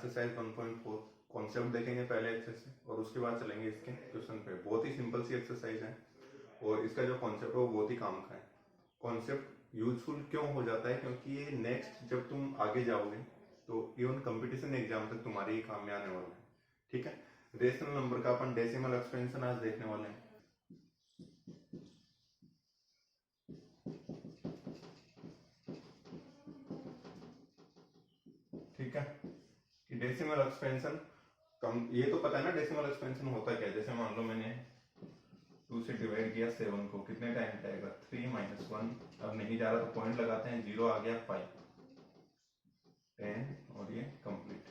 Exercise 1.4 concept देखेंगे पहले अच्छे से और उसके बाद चलेंगे इसके क्वेश्चन पे। बहुत ही सिंपल सी एक्सरसाइज है और इसका जो कॉन्सेप्ट है वो बहुत ही काम का है। कॉन्सेप्ट यूजफुल क्यों हो जाता है, क्योंकि ये नेक्स्ट जब तुम आगे जाओगे तो इवन कंपटीशन एग्जाम तक तुम्हारे ही काम में आने वाला है। ठीक है, रेशनल नंबर का अपन डेसिमल एक्सपेंशन आज देखने वाले हैं। ठीक है, कि डेसिमल एक्सपेंशन कम, ये तो पता है ना डेसिमल एक्सपेंशन होता क्या है। जैसे मान लो मैंने 2 से डिवाइड किया 7 को, कितने टाइम जाएगा 3 - 1। अब नहीं जा रहा तो पॉइंट लगाते हैं, 0 आ गया 5 10 और ये कंप्लीट।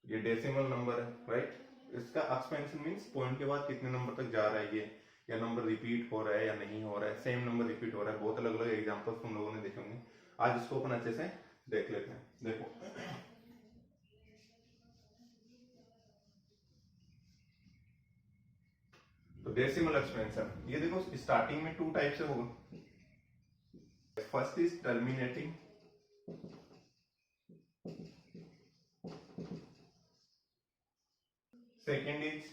ये डेसिमल नंबर है, राइट। इसका एक्सपेंशन मींस पॉइंट के बाद कितने नंबर तक जा रहा है ये, या नंबर रिपीट हो रहा है या नहीं हो रहा है, सेम नंबर रिपीट हो रहा है। बहुत अलग अलग एग्जांपल्स तुम लोगों ने देखे होंगे। आज इसको अपन अच्छे से देख लेते हैं। देखो तो डेसिमल एक्सपेंशन, ये देखो स्टार्टिंग में 2 टाइप से होगा। First is terminating, second is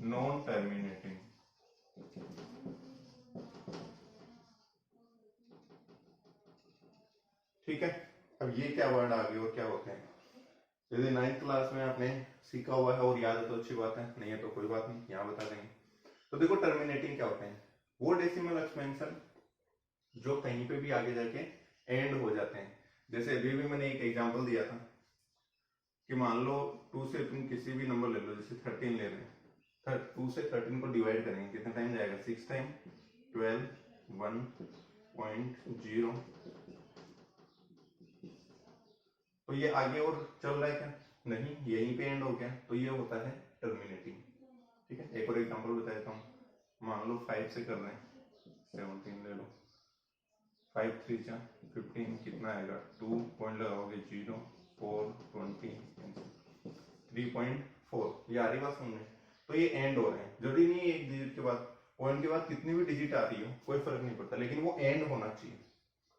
non terminating. ठीक है, अब ये क्या वर्ड आ गए और क्या होते हैं। यदि 9th क्लास में आपने सीखा हुआ है और याद है तो अच्छी बात है, नहीं है तो कोई बात नहीं, यहाँ बता देंगे। तो देखो टर्मिनेटिंग क्या होते हैं, वो डेसिमल एक्सपेंशन जो कहीं पे भी आगे जाके एंड हो जाते हैं। जैसे अभी भी मैंने एक एग्जांपल दिया था कि मान लो 2 से तुम किसी भी नंबर ले लो, जैसे 13 ले रहे हैं, 2 से 13 को डिवाइड करेंगे, कितना टाइम जाएगा 6 टाइम, 12 1.0। तो ये आगे और चल रहा है क्या, नहीं, यहीं पे एंड हो गया, तो ये होता है टर्मिनेटिंग। ठीक है, एक और एग्जांपल बता देता हूँ। मान लो 5 से कर रहे हैं, 17 ले लो, 5 3 जा 15, कितना आएगा 2 पॉइंट लगाओगे 0 4 20 3.4। ये आ रही बात समझ में। तो ये एंड हो रहे हैं, जरूरी नहीं है एक डिजिट के बाद, पॉइंट के बाद कितनी भी डिजिट आ रही हो कोई फर्क नहीं पड़ता, लेकिन वो एंड होना चाहिए।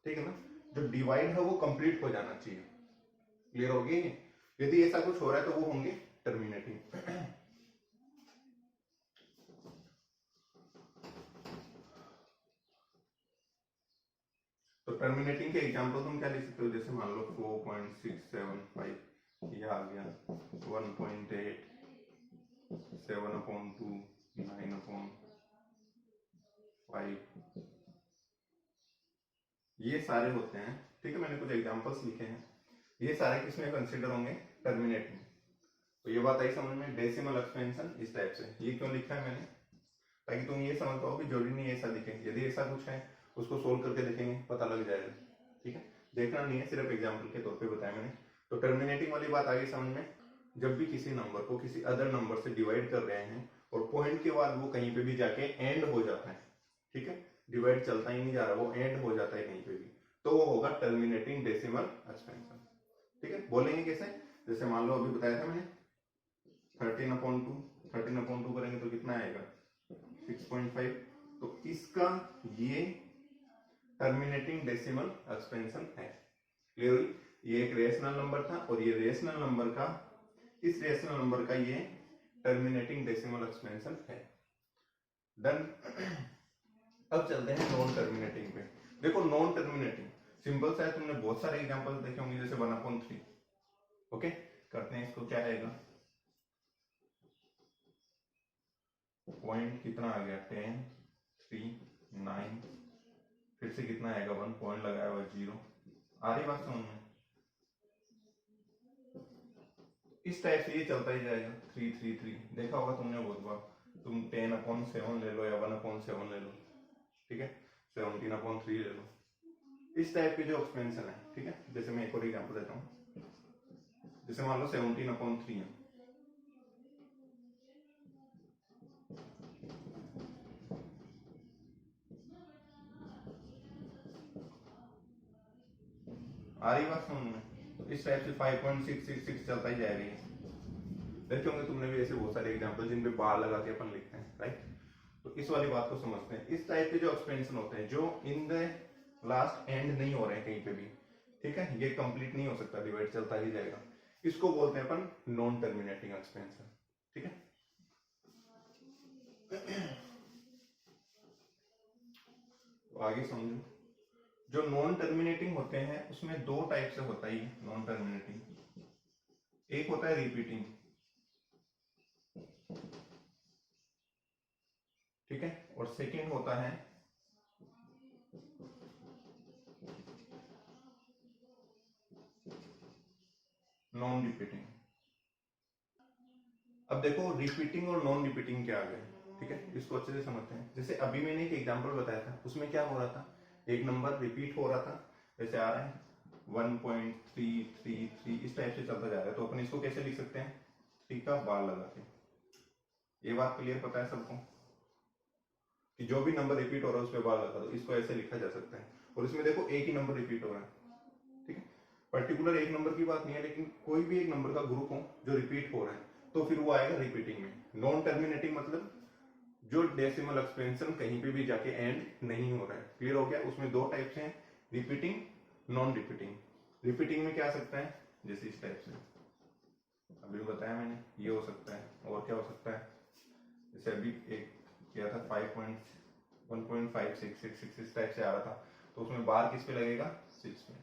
ठीक है ना, जो डिवाइड है वो कंप्लीट हो जाना चाहिए। क्लियर हो गई। यदि ऐसा कुछ हो रहा है तो वो होंगे टर्मिनेटिंग। तो टर्मिनेटिंग के एग्जांपल तुम क्या लिख सकते हो, जैसे मान लो 4.675, ये आ गया 1.8, 7/2, 9/5, ये सारे होते हैं। ठीक है, मैंने कुछ एग्जांपल्स लिखे हैं, ये सारे किसमें कंसिडर होंगे, टर्मिनेटिंग। तो ये बात आई समझ में, डेसिमल एक्सपेंशन इस टाइप से। ये क्यों लिखा है मैंने, ताकि तुम ये समझ पाओ कि जरूरी नहीं ऐसा दिखे, यदि ऐसा कुछ है उसको सोल्व करके देखेंगे पता लग जाएगा। ठीक है, देखना नहीं है, सिर्फ एग्जांपल के तौर पे बताया मैंने। तो टर्मिनेटिंग वाली बात आगे समझ में, जब भी किसी नंबर को किसी अदर नंबर से डिवाइड कर रहे हैं और पॉइंट के बाद वो कहीं पे भी जाके एंड हो जाता है। ठीक है, डिवाइड चलता ही नहीं जा रहा, वो एंड हो जाता है कहीं पे भी, तो वो होगा टर्मिनेटिंग डेसिमल एक्सपेंशन। ठीक है, बोलेंगे कैसे, जैसे मान लो अभी बताया था मैंने 13/2, 13/2 करेंगे तो कितना आएगा 6.5। तो इसका ये टर्मिनेटिंग डेसिमल एक्सपेंशन है। क्लियर हुई, ये एक रेशनल नंबर था और ये रेशनल नंबर का, इस रेशनल नंबर का ये टर्मिनेटिंग डेसिमल एक्सपेंशन है। डन। अब चलते हैं नॉन टर्मिनेटिंग पे। देखो नॉन टर्मिनेटिंग सिंपल सा है, तुमने बहुत सारे एग्जांपल देखे होंगे, जैसे 1/3। ओके, करते हैं इसको, क्या आएगा, पॉइंट कितना आ गया 10 3 9, फिर से कितना आएगा 1 पॉइंट लगाया हुआ 0। आ रही बात समझ में, इस टाइप से ये चलता ही जाएगा। 3 3 3 देखा होगा तुमने बहुत बार, तुम 10/7 ले लो या 1/7 ले लो, ठीक है, 17/3 ले लो, इस टाइप के जो एक्सपेंशन है। ठीक है, जैसे मैं एक और एग्जांपल देता हूँ, जैसे मान लो 17/3 है, आ रही बात समझ में। तो इस टाइप से 5.666 चलता ही जाएगा। देखे होंगे तुमने भी ऐसे बहुत सारे एग्जांपल जिन पे बार लगा के अपन लिखते हैं, राइट। तो इस वाली बात को समझते हैं। इस टाइप के जो एक्सपेंशन होते हैं जो इन द लास्ट एंड नहीं हो रहे हैं कहीं पे भी, ठीक है, ये कंप्लीट नहीं हो सकता, डिवाइड चलता ही जाएगा। इसको बोलते हैं अपन नॉन टर्मिनेटिंग एक्सपेंशन। ठीक है, तो आगे समझो। जो नॉन टर्मिनेटिंग होते हैं उसमें दो टाइप से होता है नॉन टर्मिनेटिंग। एक होता है रिपीटिंग, ठीक है, और सेकंड होता है नॉन रिपीटिंग। अब देखो रिपीटिंग और नॉन रिपीटिंग क्या आ गए, ठीक है, इसको अच्छे से समझते हैं। जैसे अभी मैंने एक एग्जांपल बताया था, उसमें क्या हो रहा था, एक नंबर रिपीट हो रहा था, जैसे आ रहा है 1.333 इस टाइप से चलता जा रहा है। तो अपन इसको कैसे लिख सकते हैं, 3 का बार लगा के। ये बात क्लियर पता है सबको कि जो भी नंबर रिपीट हो रहा है उस पर बार लगा दो, इसको ऐसे लिखा जा सकता है। और इसमें देखो एक ही नंबर रिपीट हो रहा है, ठीक है, पर्टिकुलर एक नंबर की बात नहीं है, लेकिन कोई भी एक नंबर का ग्रुप हो जो रिपीट हो रहा है तो फिर वो आएगा रिपीटिंग में। नॉन टर्मिनेटिंग मतलब जो डेसिमल एक्सपेंशन कहीं पे भी जाके एंड नहीं हो रहा है। क्लियर हो गया। उसमें दो टाइप्स हैं, रिपीटिंग, नॉन रिपीटिंग। रिपीटिंग में क्या आ सकता है, जैसे इस टाइप से अभी बताया मैंने, ये हो सकता है। और क्या हो सकता है, जैसे अभी एक किया था 5.1.566 इस टाइप से आ रहा था, तो उसमें बार किस पे लगेगा, 6 पे।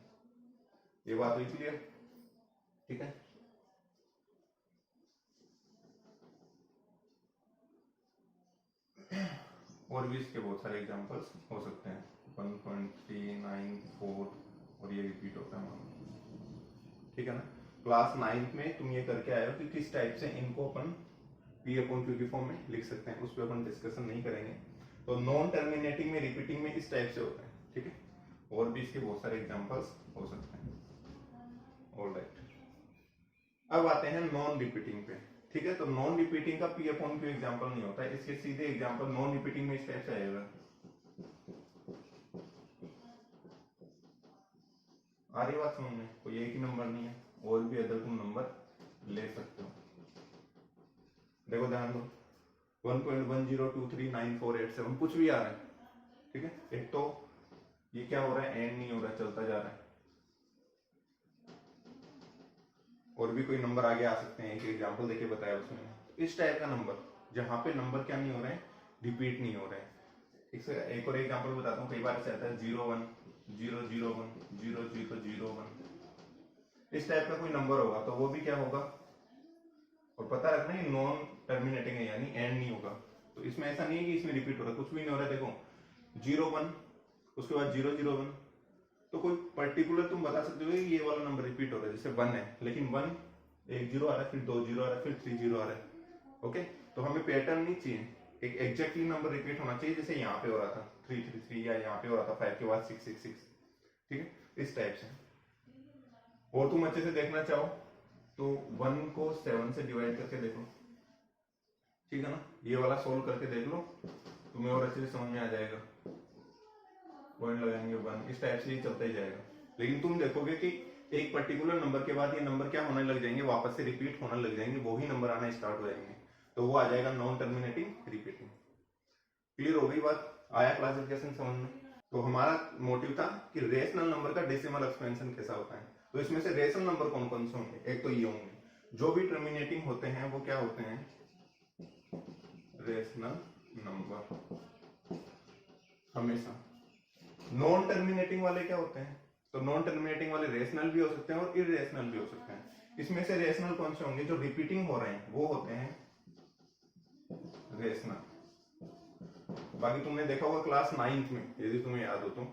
ये बात हुई क्लियर, ठीक है। और भी इसके बहुत सारे एग्जांपल्स हो सकते हैं। 1.394 और ये रिपीट होता है, ठीक है ना। क्लास 9th में तुम ये करके आए हो कि किस टाइप से इनको अपन पी अपॉन क्यू की फॉर्म में लिख सकते हैं, उस पर अपन डिस्कशन नहीं करेंगे। तो नॉन टर्मिनेटिंग में, रिपीटिंग में इस टाइप से होता है, ठीक है। और भी इसके बहुत सारे एग्जांपल्स हो सकते हैं। ऑलराइट, अब आते हैं नॉन रिपीटिंग पे, ठीक है। तो नॉन रिपीटिंग का पी अपॉन क्यू एग्जांपल नहीं होता है, इसके सीधे एग्जांपल नॉन रिपीटिंग में इस टाइप से आएगा। आ रही बात समझ में, कोई एक ही नंबर नहीं है, और भी अदर तुम नंबर ले सकते हो। देखो ध्यान दो, 1.10239487 कुछ भी आ रहा है, ठीक है। एक तो ये क्या हो रहा है, एंड नहीं हो रहा है, चलता जा रहा है। और भी कोई नंबर आगे आ सकते हैं, एक एग्जांपल देके बताया उसमें। इस टाइप का नंबर जहां पे नंबर क्या नहीं हो रहे हैं, रिपीट नहीं हो रहे हैं। एक और एग्जांपल बताता हूँ। कई बार ऐसा आता है 0100100001, इस टाइप का कोई नंबर होगा तो वो भी क्या होगा, और पता रखना ये नॉन टर्मिनेटिंग है, यानी एंड नहीं होगा। तो इसमें ऐसा नहीं है कि इसमें रिपीट हो रहा है, कुछ भी नहीं हो रहा है। देखो 01 उसके बाद 001, तो कोई पर्टिकुलर तुम बता सकते हो कि ये वाला नंबर रिपीट हो रहा है, जैसे 1 है, लेकिन 1 एक 0 आ रहा है, फिर 2 0 आ रहा है, फिर 3 0 आ रहा है। ओके, तो हमें पैटर्न नहीं चाहिए, एक एग्जैक्टली नंबर रिपीट होना चाहिए, जैसे यहाँ पे हो रहा था 333 या यहाँ पे हो रहा था 5 के बाद 666, ठीक है, इस टाइप से। और तुम अच्छे से देखना चाहो तो 1 को 7 से डिवाइड करके देखो, ठीक है ना। ये वाला सोल्व करके देख लो, तुम्हें और अच्छे से समझ में आ जाएगा। पॉइंट लगाएंगे 1, इस टाइप से ही चलता ही जाएगा। लेकिन तुम देखोगे कि एक पर्टिकुलर नंबर के बाद ये नंबर क्या होने लग जाएंगे, वापस से रिपीट होने लग जाएंगे, वही नंबर आना स्टार्ट हो जाएंगे, तो वो आ जाएगा नॉन टर्मिनेटिंग रिपीटिंग। क्लियर हो गई बात, आया क्लासिफिकेशन समझ में। तो हमारा मोटिव था कि रेशनल नंबर का डेसिमल एक्सपेंशन कैसा होता है। तो इसमें से रेशनल नंबर कौन कौन से होंगे, एक तो ये होंगे, जो भी टर्मिनेटिंग होते हैं वो क्या होते हैं, रेशनल नंबर। हमेशा नॉन टर्मिनेटिंग वाले क्या होते हैं, तो नॉन टर्मिनेटिंग वाले रेशनल भी हो सकते हैं और इरेशनल भी हो सकते हैं। इसमें से रेशनल कौन से होंगे, जो रिपीटिंग हो रहे हैं वो होते हैं रेशनल। बाकी तुमने देखा होगा क्लास 9th में, यदि तुम्हें याद हो तो,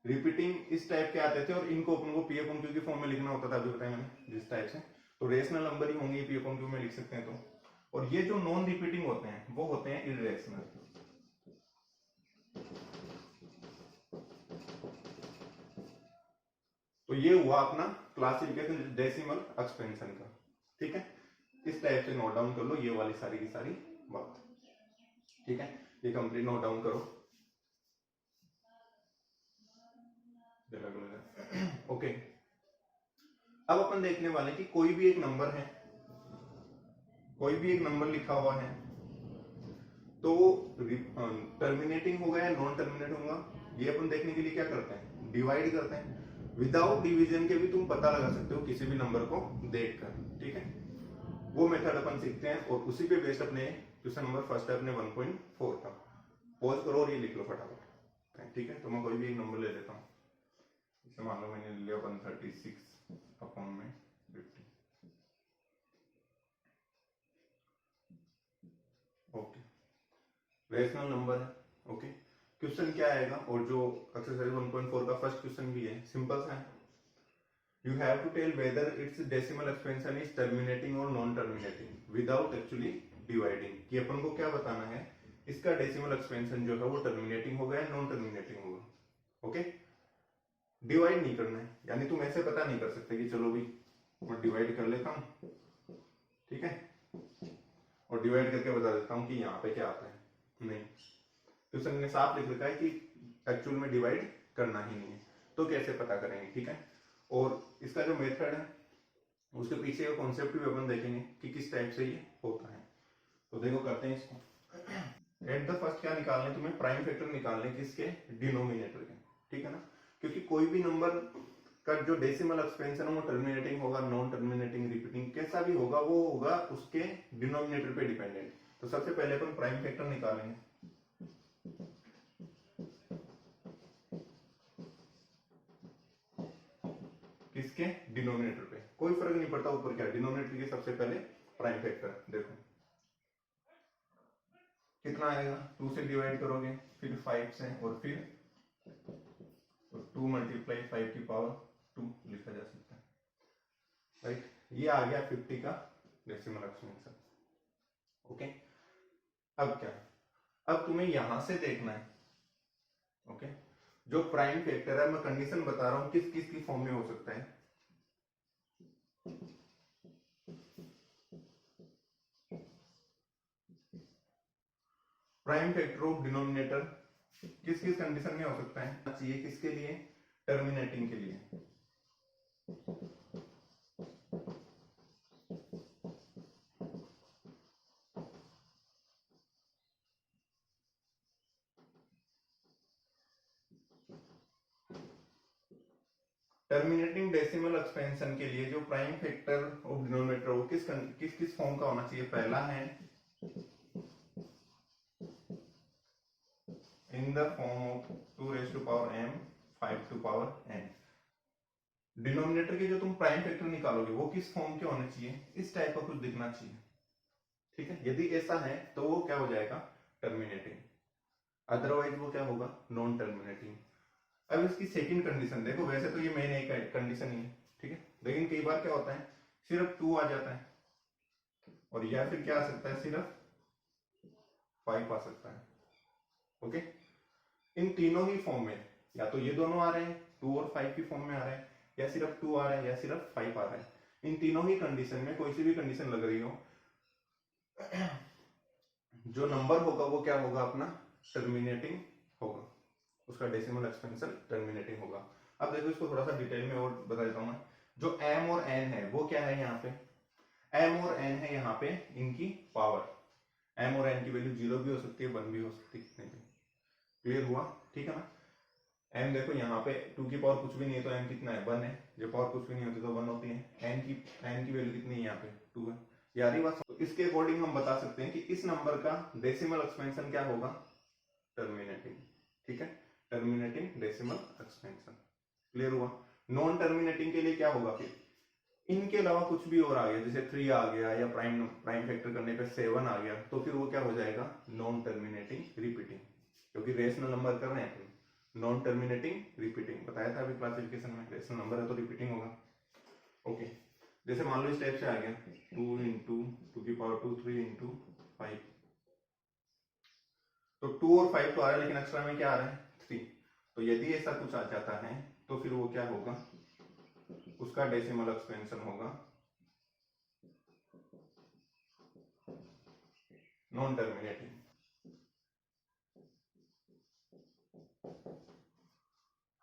रिपीटिंग इस टाइप के आते थे और इनको अपन को पी अपॉन क्यू की फॉर्म में लिखना होता था, अभी बताया मैंने जिस टाइप से। तो रेशनल नंबर ही होंगे, पी अपॉन क्यू में लिख सकते हैं। तो और ये जो नॉन रिपीटिंग होते हैं वो होते हैं इरेशनल। तो ये हुआ अपना क्लासिफिकेशन डेसिमल एक्सपेंशन का, ठीक है। इस टाइप से नोट डाउन कर लो ये वाली सारी की सारी बात, ठीक है। ये कंप्लीट नोट डाउन करो। ओके, अब अपन देखने वाले कि कोई भी एक नंबर है, कोई भी एक नंबर लिखा हुआ है, तो टर्मिनेटिंग होगा या नॉन टर्मिनेट होगा, ये अपन देखने के लिए क्या करते हैं, डिवाइड करते हैं। विदाउट डिवीजन के भी तुम पता लगा सकते हो किसी भी नंबर को देखकर, ठीक है। वो मेथड अपन सीखते हैं और उसी पे बेस्ड अपने क्वेश्चन नंबर फर्स्ट है अपने 1.4 का। पॉज करो और ये लिख लो फटाफट, ठीक है। तो मैं कोई भी एक नंबर ले लेता हूँ, जैसे मान लो मैंने ले लिया 136 अपॉन में 50। ओके, रेशनल नंबर है, ओके। क्वेश्चन क्या आएगा, और जो एक्सरसाइज 1.4 का फर्स्ट क्वेश्चन भी है, सिंपल सा है। You have to tell whether its decimal expansion is terminating or non-terminating without actually dividing। कि अपन को क्या बताना है, इसका डेसिमल एक्सपेंशन जो है वो टर्मिनेटिंग होगा या नॉन टर्मिनेटिंग होगा, ओके। डिवाइड नहीं करना है, यानी तुम ऐसे पता नहीं कर सकते कि चलो भी मैं डिवाइड कर लेता हूं, ठीक है, और डिवाइड करके बता देता हूं कि यहाँ पे क्या आता है। नहीं, क्वेश्चन ने साफ लिख रखा है कि एक्चुअल में डिवाइड करना ही नहीं है, तो कैसे पता करेंगे, ठीक है। और इसका जो मेथड है उसके पीछे का कॉन्सेप्ट भी अपन देखेंगे कि किस टाइप से ये होता है। तो देखो करते हैं इसको। एट द फर्स्ट क्या निकालने, तुम्हें प्राइम फैक्टर निकालने किसके, डिनोमिनेटर के, ठीक है ना। क्योंकि कोई भी नंबर का जो डेसिमल एक्सपेंशन है वो टर्मिनेटिंग होगा, नॉन टर्मिनेटिंग, रिपीटिंग, कैसा भी होगा वो होगा उसके डिनोमिनेटर पे डिपेंडेंट। तो सबसे पहले अपन प्राइम फैक्टर निकालेंगे। किसके, डिनोमिनेटर पे, कोई फर्क नहीं पड़ता ऊपर क्या, डिनोमिनेटर के सबसे पहले प्राइम फैक्टर। देखो कितना आएगा, 2 से डिवाइड करोगे, फिर 5 से, और फिर 2 मल्टीप्लाई 5 की पावर 2 लिखा जा सकता है, राइट। ये आ गया 50 का डेसिमल एक्सपेंशन, ओके। अब क्या, अब तुम्हें यहां से देखना है, ओके। जो प्राइम फैक्टर है, मैं कंडीशन बता रहा हूं किस किस की फॉर्म में हो सकता है। प्राइम फैक्टर ऑफ डिनोमिनेटर किस किस कंडीशन में हो सकता है चाहिए, किसके लिए, टर्मिनेटिंग के लिए। टर्मिनेटिंग डेसिमल एक्सपेंशन के लिए जो प्राइम फैक्टर ऑफ डिनोमिनेटर वो किस किस फॉर्म का होना चाहिए। पहला है इन the form of 2 raised to power m 5 to power n। Denominator के जो तुम प्राइम फैक्टर निकालोगे वो किस फॉर्म के होने चाहिए, इस टाइप का कुछ दिखना चाहिए, ठीक है। यदि ऐसा है तो वो क्या हो जाएगा, टर्मिनेटिंग, अदरवाइज वो क्या होगा, नॉन टर्मिनेटिंग। अब इसकी सेकंड कंडीशन देखो, वैसे तो ये मेन एक कंडीशन ही है, ठीक है, लेकिन कई बार क्या होता है सिर्फ 2 आ जाता है, और या फिर क्या आ सकता है, सिर्फ 5 आ सकता है, ओके। इन तीनों ही फॉर्म में, या तो ये दोनों आ रहे हैं 2 और 5 की फॉर्म में आ रहे हैं, या सिर्फ 2 आ रहा है, या सिर्फ 5 आ रहा है। इन तीनों ही कंडीशन में कोई सी भी कंडीशन लग रही हो, जो नंबर होगा वो क्या होगा, अपना टर्मिनेटिंग होगा, उसका डेसिमल एक्सपेंशन टर्मिनेटिंग होगा। अब देखो इसको थोड़ा सा डिटेल में और बता देता हूं मैं। जो m और n है वो क्या है, यहाँ पे m और n है, यहाँ पे इनकी पावर, m और n की वैल्यू 0 भी हो सकती है, 1 भी हो सकती है, क्लियर हुआ, ठीक है ना। m देखो यहाँ पे 2 की पावर कुछ भी नहीं है, तो m कितना है, 1 है, जब पावर कुछ भी नहीं होती तो 1 होती है। n की वैल्यू कितनी है, यहाँ पे 2 है, यारी बात। तो इसके अकॉर्डिंग हम बता सकते हैं कि इस नंबर का डेसिमल एक्सपेंशन क्या होगा, टर्मिनेटिंग, ठीक है, टर्मिनेटिंग डेसिमल एक्सपेंशन, क्लियर हुआ। नॉन टर्मिनेटिंग के लिए क्या होगा, फिर इनके अलावा कुछ भी और आ गया, जैसे 3 आ गया, या प्राइम फैक्टर करने पे 7 आ गया, तो फिर वो क्या हो जाएगा, नॉन टर्मिनेटिंग रिपीटिंग, क्योंकि रेशनल नंबर कर रहे हैं, नॉन टर्मिनेटिंग रिपीटिंग बताया था अभी क्लासिफिकेशन में, रेशनल नंबर है तो रिपीटिंग होगा, ओके। जैसे मान लो इस टाइप से आ गया 2 इंटू 2 की पावर 2 3 इंटू 5, तो 2 और 5 तो आ रहा है, लेकिन एक्स्ट्रा में क्या आ रहा है, 3। तो यदि ऐसा कुछ आ जाता है तो फिर वो क्या होगा, उसका डेसिमल एक्सपेंशन होगा नॉन टर्मिनेटिंग।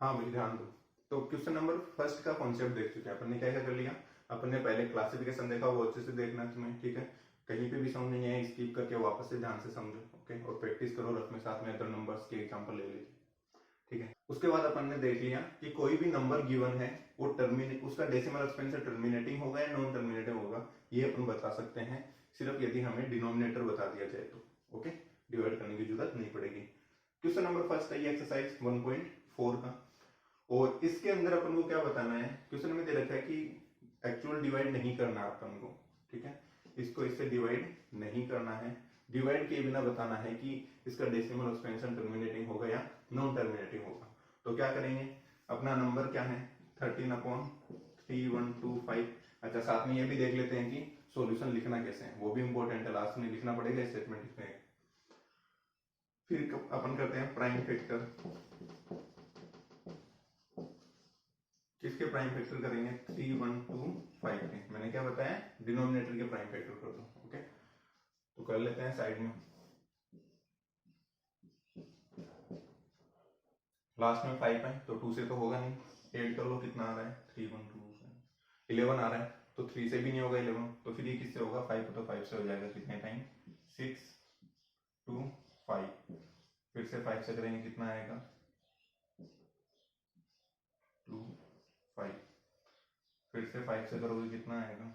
हाँ भाई ध्यान दो। तो क्वेश्चन नंबर फर्स्ट का कॉन्सेप्ट देख चुके हैं अपन ने, क्या क्या कर लिया, अपन ने पहले क्लासिफिकेशन देखा, वो अच्छे से देखना है तुम्हें, ठीक है। कहीं पे भी समझ नहीं आए स्किप करके वापस से ध्यान से समझो, ओके, और प्रैक्टिस करो रफ में, साथ में अदर नंबर्स के एग्जांपल ले लीजिए, ठीक है। उसके बाद अपन ने देख लिया कि कोई भी नंबर गिवन है वो उसका डेसिमल एक्सपेंशन टर्मिनेटिंग होगा या नॉन टर्मिनेटिंग होगा, ये अपन बता सकते हैं सिर्फ यदि हमें डिनोमिनेटर बता दिया जाए तो। ओके, डिवाइड करने की जरूरत नहीं पड़ेगी। क्वेश्चन नंबर फर्स्ट है ये एक्सरसाइज 1.4 का, और इसके अंदर अपन को क्या बताना है, क्वेश्चन में दे रखा है कि एक्चुअल डिवाइड नहीं करना अपन को, ठीक है, इसको इससे डिवाइड नहीं करना है, डिवाइड किए बिना बताना है कि इसका डेसिमल एक्सपेंशन टर्मिनेटिंग होगा या नॉन टर्मिनेटिंग होगा। तो क्या करेंगे, अपना नंबर क्या है 13/3125। अच्छा, साथ में ये भी देख लेते हैं कि सॉल्यूशन लिखना कैसे है, वो भी इंपॉर्टेंट है, लास्ट में लिखना पड़ेगा स्टेटमेंट इसमें। फिर अपन करते हैं प्राइम फैक्टर, किसके प्राइम फैक्टर करेंगे 3125 के, मैंने क्या बताया डिनोमिनेटर के प्राइम फैक्टर कर दो। ओके, तो कर लेते हैं साइड में, लास्ट में 5 है तो 2 से तो होगा नहीं, 8 कर लो, कितना आ रहा है 312, 11 आ रहा है तो 3 से भी नहीं होगा 11, तो फिर ये किससे होगा 5, तो 5 से हो जाएगा, कितने टाइम 6 2 5, फिर से 5 से करेंगे कितना आएगा 2 5, फिर से 5 से करोगे कितना आएगा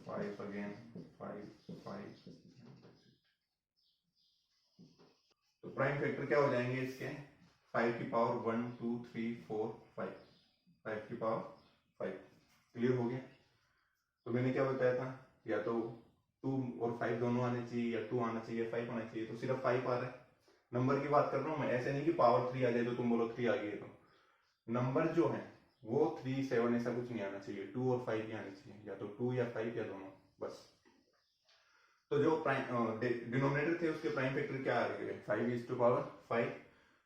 5 अगेन 5 5। तो प्राइम फैक्टर क्या हो जाएंगे इसके 5 की पावर 1 2 3 4 5, 5 की पावर 5। क्लियर हो गया। तो मैंने क्या बताया था, या तो 2 और 5 दोनों आने चाहिए, या 2 आना चाहिए 5 आना चाहिए, तो सिर्फ 5 आ रहा है। नंबर की बात कर रहा हूं मैं, ऐसे नहीं कि पावर 3 आ जाए तो तुम बोलो 3 आ गई, तो नंबर जो है वो 3 7 ऐसा कुछ नहीं आना चाहिए, 2 और 5 ही आने चाहिए, या तो 2 या 5 या दोनों, बस। तो जो प्राइम डिनोमिनेटर थे उसके प्राइम फैक्टर क्या आ रहे हैं 5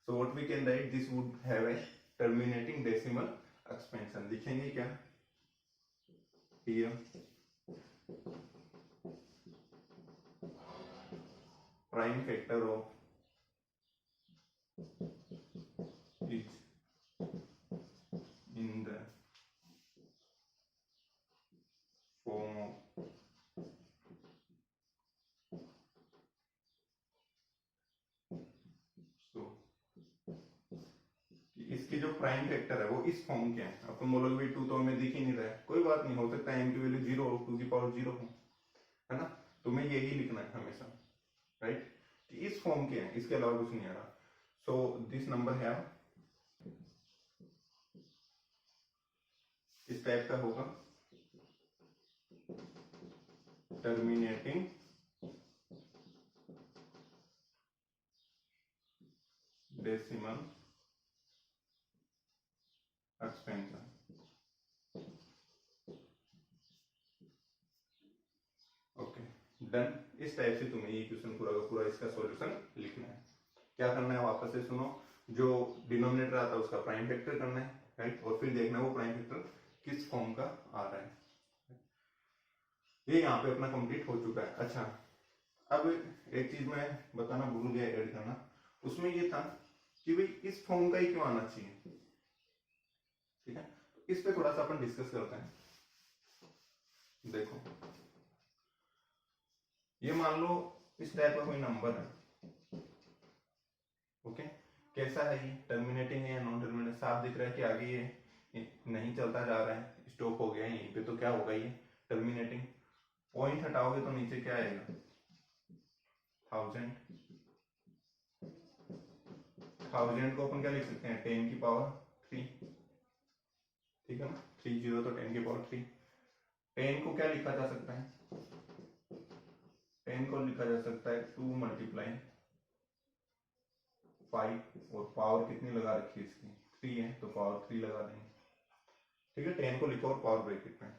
so what we can write, this would have a terminating decimal expansion. लिखेंगे क्या here prime factor of is in the form of इसके जो प्राइम फैक्टर है वो इस फॉर्म के हैं। अब तुम बोलोगे भाई 2 तो हमें दिख ही नहीं रहा है, कोई बात नहीं, हो सकता है m की वैल्यू 0 हो, 2 की पावर 0 हो, है ना, तुम्हें यही लिखना है हमेशा, राइट, कि इस फॉर्म के हैं, इसके अलावा कुछ नहीं आ रहा। सो दिस नंबर है इस टाइप का होगा, terminating decimal expansion. Okay done. इस टाइप से तुम्हें ये क्वेश्चन पूरा का पूरा इसका सॉल्यूशन लिखना है। क्या करना है वापस से सुनो, जो डिनोमिनेटर आता है उसका प्राइम फैक्टर करना है, राइट, और फिर देखना है वो प्राइम फैक्टर किस फॉर्म का आ रहा है। ये यहाँ पे अपना कंप्लीट हो चुका है। अच्छा, अब एक चीज मैं बताना भूल गया ऐड करना, उसमें ये था कि भाई इस फॉर्म का ही क्यों आना चाहिए, ठीक है, तो इस पे थोड़ा सा अपन डिस्कस करते हैं। देखो ये मान लो इस टाइप का कोई नंबर है, ओके, कैसा है ये टर्मिनेटिंग है या नॉन टर्मिनेटिंग, साफ दिख रहा है कि आगे ये नहीं चलता जा रहा है, स्टॉप हो गया है यहीं पे, तो क्या होगा ये टर्मिनेटिंग। पॉइंट हटाओगे तो नीचे क्या आएगा 1000, 1000 को अपन क्या लिख सकते हैं 10 की पावर 3, ठीक है ना, 30 तो 10 की पावर 3। 10 को क्या लिखा जा सकता है, 10 को लिखा जा सकता है 2 × 5, और पावर कितनी लगा रखी है इसकी 3 है, तो पावर 3 लगा देंगे, ठीक है, 10 को लिखो और पावर ब्रैकेट में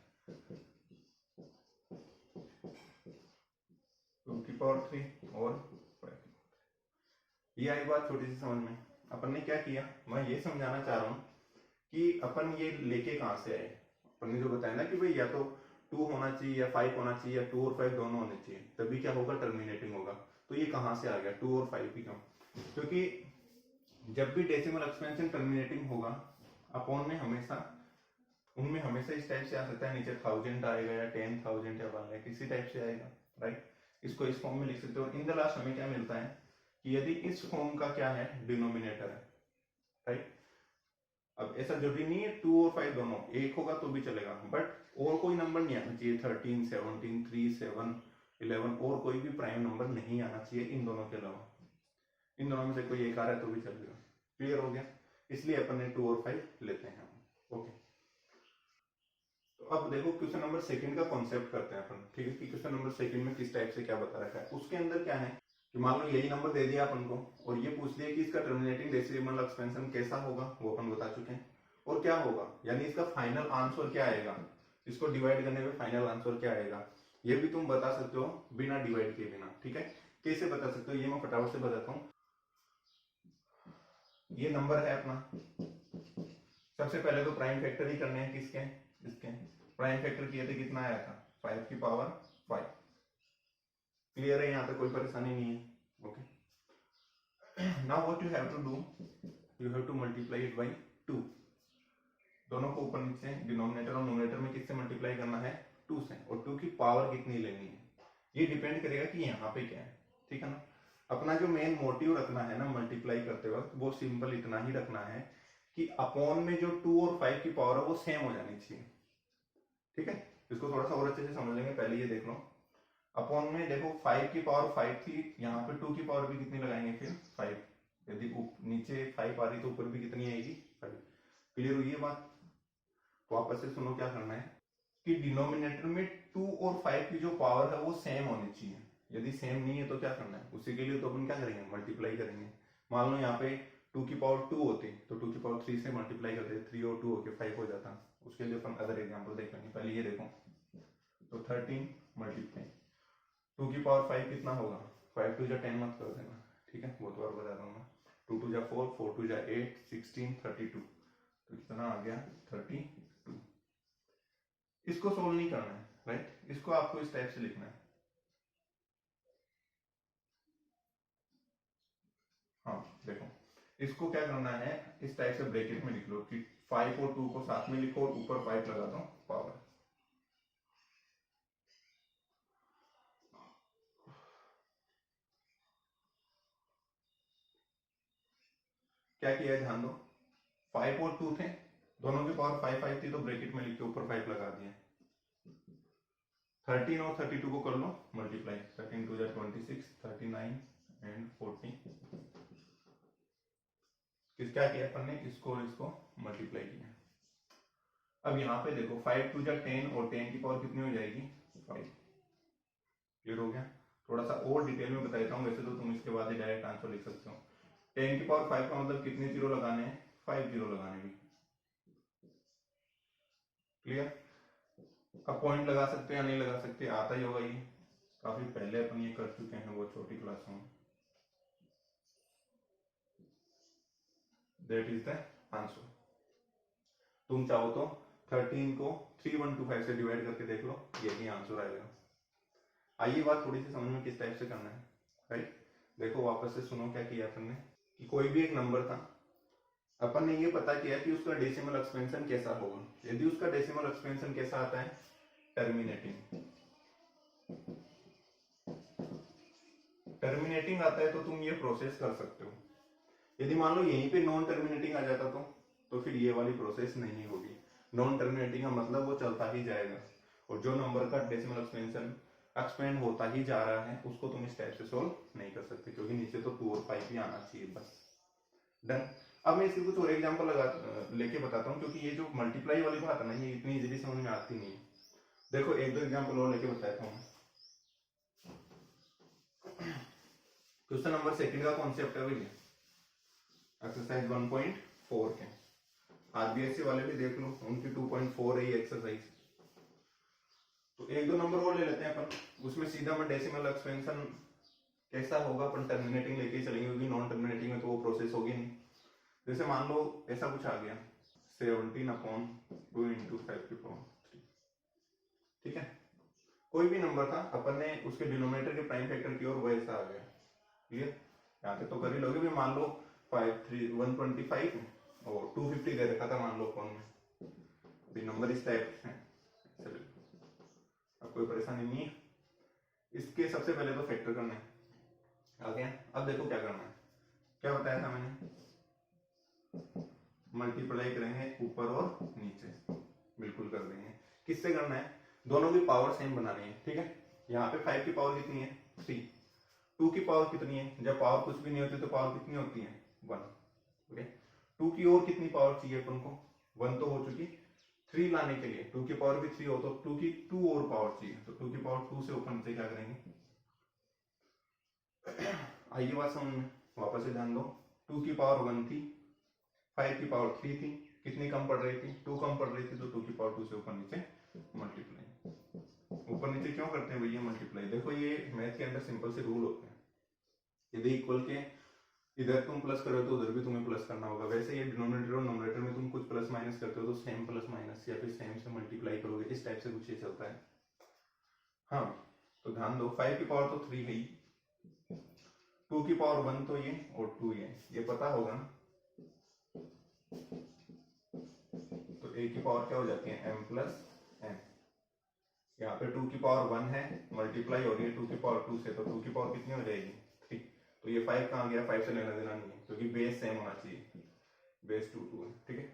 2 की पावर 3 और 5। ये आई बात छोटी सी समझ में। अपन ने क्या किया, मैं ये समझाना चाह रहा हूँ कि अपन ये लेके कहां से आए, अपन ने जो बताया ना कि भाई या तो 2 होना चाहिए या 5 होना चाहिए, या 2 और 5 दोनों होने चाहिए, तभी क्या होगा टर्मिनेटिंग होगा। तो ये कहां से आ गया 2 और 5 भी क्यों, क्योंकि जब भी डेसिमल एक्सपेंशन टर्मिनेटिंग होगा अपॉन में हमेशा उनमें हमेशा इस टाइप से आ सकता है, नीचे 1000 आएगा या 10,000 या 1 लाख, इसी टाइप से आएगा, राइट। इसको इस फॉर्म में लिख सकते हो। इन द लास्ट हमें क्या मिलता है कि यदि इस फॉर्म का क्या है, डिनोमिनेटर है, राइट। अब ऐसा जरूरी नहीं है 2 और 5 दोनों एक होगा तो भी चलेगा, बट और कोई नंबर नहीं आना चाहिए, 13, 17, 3, 7, 11 और कोई भी प्राइम नंबर नहीं आना चाहिए इन दोनों के अलावा। इन दोनों में से कोई एक आ रहा है तो भी चलेगा। क्लियर हो गया? इसलिए अपन ने 2 और 5 लेते हैं। ओके, तो अब देखो क्वेश्चन नंबर सेकंड का कॉन्सेप्ट करते हैं अपन, ठीक है, कि क्वेश्चन नंबर सेकंड में किस टाइप से क्या बता रखा है। उसके अंदर क्या है कि मान लो यही नंबर दे दिया अपन को और ये पूछ लिया कि इसका टर्मिनेटिंग डेसिमल एक्सपेंशन कैसा होगा, वो अपन बता चुके हैं, और क्या होगा, यानी इसका फाइनल आंसर क्या आएगा, इसको डिवाइड करने पे फाइनल आंसर क्या आएगा, ये भी तुम बता सकते हो बिना डिवाइड किए बिना। ठीक है, कैसे बता सकते हो ये मैं फटाफट से बताता हूँ। ये नंबर है अपना, सबसे पहले तो प्राइम फैक्टर ही करने हैं, किसके, इसके। प्राइम फैक्टर किए थे, कितना आया था, 5 की पावर 5। क्लियर है, यहाँ पे कोई परेशानी नहीं है। Okay, now what you have to do, you have to multiply it by 2। दोनों को ऊपर नीचे डिनोमिनेटर और नोमिनेटर में किससे मल्टीप्लाई करना है, 2 से, और 2 की पावर कितनी लेनी है ये डिपेंड करेगा कि यहाँ पे क्या है। ठीक है ना, अपना जो मेन मोटिव रखना है ना मल्टीप्लाई करते वक्त, वो सिंपल इतना ही रखना है कि अपॉन में जो 2 और 5 की पावर है वो सेम हो जानी चाहिए। ठीक है, इसको थोड़ा सा और अच्छे से समझ लेंगे, पहले ये देख लो। अपॉन में देखो 5 की पावर 5 थी, यहाँ पे 2 की पावर भी कितनी लगाएंगे, फिर 5। यदि नीचे 5 आ रही तो ऊपर भी कितनी आएगी, 5। क्लियर हुई है बात? वापस से सुनो, क्या करना है कि डिनोमिनेटर में 2 और 5 की जो पावर है वो सेम होनी चाहिए। यदि सेम नहीं है तो क्या करना है, उसी के लिए तो अपन क्या करेंगे, मल्टीप्लाई करेंगे। मान लो यहाँ पे 2 की पावर 2 होती तो 2 की पावर 3 से मल्टीप्लाई करते, 3 और 2 होके 5 हो जाता। उसके लिए अपन अदर एग्जांपल देख लेंगे, पहले ये देखो। तो 13 मल्टीप्लाई 2 की पावर 5 कितना होगा, 5 2 जा 10 मत कर देना, ठीक है, वो तो और बता दूंगा। 2 2 जा 4, 4 2 जा 8, 16, 32, तो कितना आ गया, 32। इसको सोल्व नहीं करना है, राइट, इसको आपको इस टाइप से लिखना है। हाँ देखो, इसको क्या करना है, इस टाइप से ब्रैकेट में लिख लो कि 5 और 2 को साथ में लिखो और ऊपर 5 लगा दो पावर। क्या किया है ध्यान दो, 5 और 2 थे, दोनों की पावर 5 5 थी, तो ब्रैकेट में लिख के ऊपर 5 लगा दिया। 13 और 32 को कर लो मल्टीप्लाई, 13 2 जा 26, 39 एंड 40। क्या किया अपन ने, इसको इसको मल्टीप्लाई किया। अब यहाँ पे देखो 5 2 जा 10 और 10 की पावर कितनी हो जाएगी, 5। क्लियर हो गया? थोड़ा सा और डिटेल में बता देता हूँ, वैसे तो तुम इसके बाद ही डायरेक्ट आंसर लिख सकते हो। 10 की पावर 5 का मतलब कितने जीरो लगाने हैं, 5 जीरो लगाने भी। क्लियर? अब पॉइंट लगा सकते हैं या नहीं लगा सकते, आता ही होगा, ये काफी पहले अपन ये कर चुके हैं वो छोटी क्लासों में। That is the answer. तुम चाहो तो 13 को 3125 से डिवाइड करके देख लो, यही आंसर आएगा। आइए बात थोड़ी सी समझ में किस टाइप से करना है, राइट। देखो वापस से सुनो, क्या किया अपन ने कि कोई भी एक नंबर था, अपन ने ये पता किया कि उसका डेसिमल एक्सपेंशन कैसा होगा। यदि उसका डेसिमल एक्सपेंशन कैसा आता है, टर्मिनेटिंग। टर्मिनेटिंग आता है तो तुम ये प्रोसेस कर सकते हो। यदि मान लो यहीं पे नॉन टर्मिनेटिंग आ जाता तो फिर ये वाली प्रोसेस नहीं होगी। नॉन टर्मिनेटिंग का मतलब वो चलता ही जाएगा, और जो नंबर का डेसिमल एक्सपेंशन एक्सपेंड होता ही जा रहा है उसको तुम इस टाइप से सोल्व नहीं कर सकते, क्योंकि नीचे तो 2 और 5 ही आना चाहिए, बस। डन। अब मैं इसके कुछ और एग्जांपल लेके बताता हूँ, क्योंकि ये जो मल्टीप्लाई वाली बात है ना, ये इतनी इजीली समझ में आती नहीं है। देखो एक दो एग्जांपल और लेके बताता हूँ। क्वेश्चन नंबर सेकंड का कॉन्सेप्ट है भैया, एक्सरसाइज 1.4 के। आरबीएससी वाले भी देख लो, उनकी 2.4 है ये एक्सरसाइज। तो एक दो नंबर और ले लेते हैं अपन, उसमें सीधा मैं डेसिमल एक्सपेंशन कैसा होगा अपन टर्मिनेटिंग लेके चलेंगे, क्योंकि नॉन टर्मिनेटिंग में तो वो प्रोसेस होगी नहीं। जैसे मान लो ऐसा कुछ आ गया, 17/2 × 5 की पावर 3। ठीक है, कोई भी नंबर था, अपन ने उसके डिनोमिनेटर के प्राइम फैक्टर की और वो ऐसा आ गया। क्लियर? यहाँ पे तो कर ही लोगे भी। मान लो 125 और 250 दे रखा था मान लो फोन में, नंबर इस टाइप है, अब कोई परेशानी नहीं है। इसके सबसे पहले तो फैक्टर करना है, आ गया। अब देखो क्या करना है, क्या बताया था मैंने, मल्टीप्लाई करेंगे ऊपर और नीचे, बिल्कुल कर देंगे। किससे करना है, दोनों की पावर सेम बनानी है, ठीक है। यहाँ पे 5 की पावर कितनी है 3, 2 की पावर कितनी है, जब पावर कुछ भी नहीं होती तो पावर कितनी होती है 1, ओके। 2 की और कितनी पावर चाहिए अपन को, 1 तो हो चुकी, 3 लाने के लिए 2 की पावर भी 3 हो तो 2 की 2 और पावर चाहिए, तो 2 की पावर 2 से ऊपर नीचे क्या करेंगे। आइए बात समझ में, वापस से ध्यान दो। 2 की पावर 1 थी, 5 की पावर 3 थी, कितनी कम पड़ रही थी 2 कम पड़ रही थी, तो 2 की पावर 2 से ऊपर नीचे मल्टीप्लाई। ऊपर नीचे क्यों करते हैं भैया मल्टीप्लाई, देखो ये मैथ के अंदर सिंपल से रूल होते हैं। यदि इक्वल के इधर तुम प्लस करो तो उधर भी तुम्हें प्लस करना होगा, वैसे ये डिनोमिनेटर और नोमिनेटर में तुम कुछ प्लस माइनस करते हो तो सेम प्लस माइनस या फिर सेम से मल्टीप्लाई करोगे, इस टाइप से कुछ ये चलता है। हाँ तो ध्यान दो, 5 की पावर तो 3 है ही, 2 की पावर 1 तो ये और 2 ये पता होगा ना। तो a की पावर क्या हो जाती है m प्लस n, यहाँ पे 2 की पावर 1 है, मल्टीप्लाई हो रही है 2 की पावर 2 से, तो 2 की पावर कितनी हो जाएगी 3। तो ये 5 कहाँ गया, 5 से लेना देना नहीं है क्योंकि बेस सेम होना चाहिए, बेस 2 2 है, ठीक है।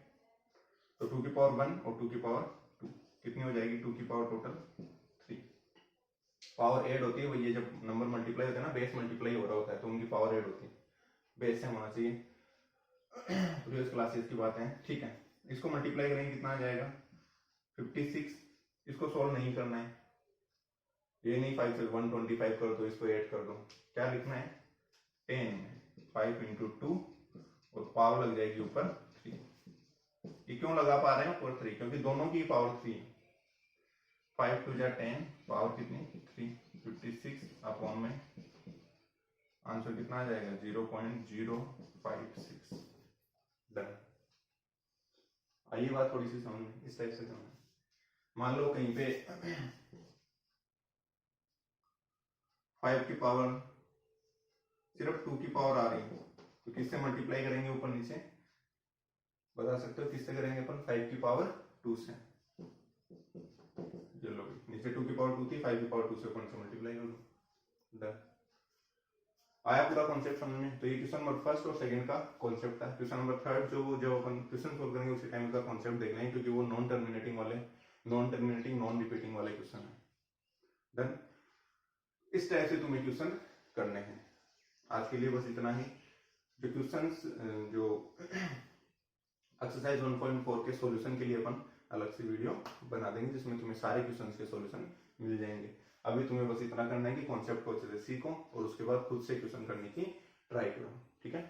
तो 2 की पावर 1 और 2 की पावर 2 कितनी हो जाएगी, 2 की पावर टोटल 3। पावर ऐड होती है वही, जब नंबर मल्टीप्लाई होता है ना, बेस मल्टीप्लाई हो रहा होता है तो उनकी पावर ऐड होती है, बेस सेम होना चाहिए। प्रीवियस क्लासेस की बात है, ठीक है। इसको मल्टीप्लाई करेंगे कितना आ जाएगा 56, इसको सॉल्व नहीं करना है, ये नहीं 5 से 125 कर दो, इसको 8 कर दो, क्या लिखना है 10, 5 इंटू 2 और पावर लग जाएगी ऊपर 3। ये क्यों लगा पा रहे हैं ऊपर 3, क्योंकि दोनों की पावर 3, 5 टू जा 10, पावर कितनी 3, 56 अपॉन में आंसर कितना आ जाएगा 0.056। डन। आइए बात थोड़ी सी समझ में, इस टाइप से समझ, मान लो कहीं पे 5 की पावर सिर्फ 2 की पावर आ रही है, तो किससे मल्टीप्लाई करेंगे ऊपर नीचे, बता सकते हो किससे करेंगे अपन, 5 की पावर 2 से। ये लो नीचे 2 की पावर 2 थी, 5 की पावर 2 से ऊपर से मल्टीप्लाई कर दो। डन। आया पूरा कॉन्सेप्ट समझ में। तो ये क्वेश्चन नंबर फर्स्ट और सेकंड का कॉन्सेप्ट था। क्वेश्चन नंबर थर्ड जो अपन क्वेश्चन सोल्व करेंगे उसी टाइम का कॉन्सेप्ट देखना है, क्योंकि वो नॉन टर्मिनेटिंग नॉन रिपीटिंग वाले क्वेश्चन है। डन। इस टाइप से तुम्हें क्वेश्चन करने हैं। आज के लिए बस इतना ही। जो क्वेश्चंस जो एक्सरसाइज 1.4 के सॉल्यूशन के लिए अपन अलग से वीडियो बना देंगे, जिसमें तुम्हें सारे क्वेश्चंस के सॉल्यूशन मिल जाएंगे। अभी तुम्हें बस इतना करना है कि कॉन्सेप्ट को अच्छे से सीखो और उसके बाद खुद से क्वेश्चन करने की ट्राई करो, ठीक है।